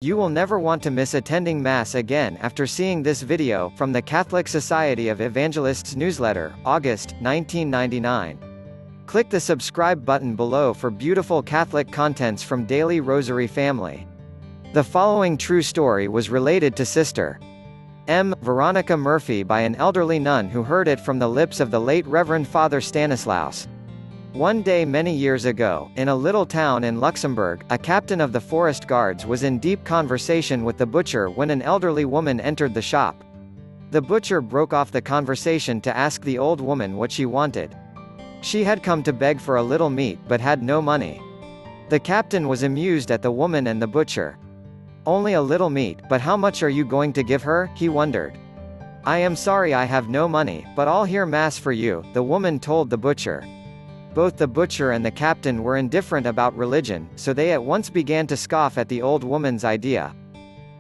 You will never want to miss attending Mass again after seeing this video, from the Catholic Society of Evangelists newsletter, August, 1999. Click the subscribe button below for beautiful Catholic contents from Daily Rosary Family. The following true story was related to Sister M. Veronica Murphy by an elderly nun who heard it from the lips of the late Reverend Father Stanislaus. One day many years ago, in a little town in Luxembourg, a captain of the forest guards was in deep conversation with the butcher when an elderly woman entered the shop. The butcher broke off the conversation to ask the old woman what she wanted. She had come to beg for a little meat but had no money. The captain was amused at the woman and the butcher. "Only a little meat, but how much are you going to give her?" he wondered. "I am sorry I have no money, but I'll hear Mass for you," the woman told the butcher. Both the butcher and the captain were indifferent about religion, so they at once began to scoff at the old woman's idea.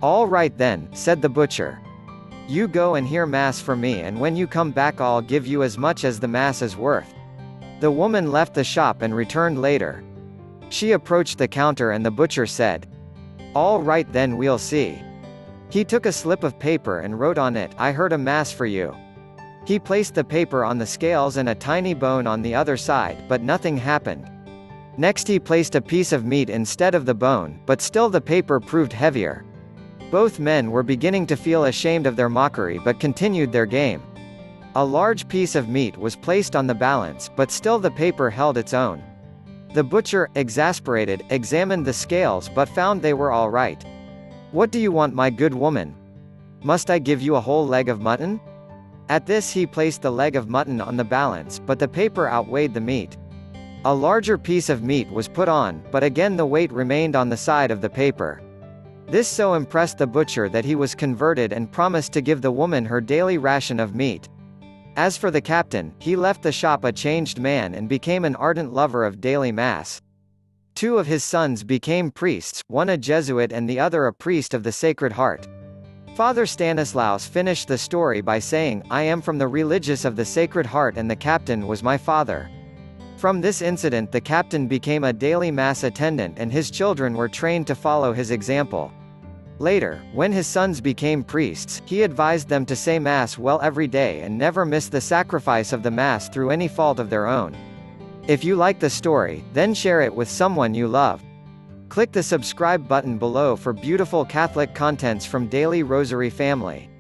"All right then," said the butcher. "You go and hear Mass for me, and when you come back I'll give you as much as the Mass is worth." The woman left the shop and returned later. She approached the counter and the butcher said, "All right then, we'll see." He took a slip of paper and wrote on it, "I heard a Mass for you." He placed the paper on the scales and a tiny bone on the other side, but nothing happened. Next he placed a piece of meat instead of the bone, but still the paper proved heavier. Both men were beginning to feel ashamed of their mockery but continued their game. A large piece of meat was placed on the balance, but still the paper held its own. The butcher, exasperated, examined the scales but found they were all right. "What do you want, my good woman? Must I give you a whole leg of mutton?" At this he placed the leg of mutton on the balance, but the paper outweighed the meat. A larger piece of meat was put on, but again the weight remained on the side of the paper. This so impressed the butcher that he was converted and promised to give the woman her daily ration of meat. As for the captain, he left the shop a changed man and became an ardent lover of daily Mass. Two of his sons became priests, one a Jesuit and the other a priest of the Sacred Heart. Father Stanislaus finished the story by saying, "I am from the religious of the Sacred Heart and the captain was my father." From this incident the captain became a daily Mass attendant and his children were trained to follow his example. Later, when his sons became priests, he advised them to say Mass well every day and never miss the sacrifice of the Mass through any fault of their own. If you like the story, then share it with someone you love. Click the subscribe button below for beautiful Catholic contents from Daily Rosary Family.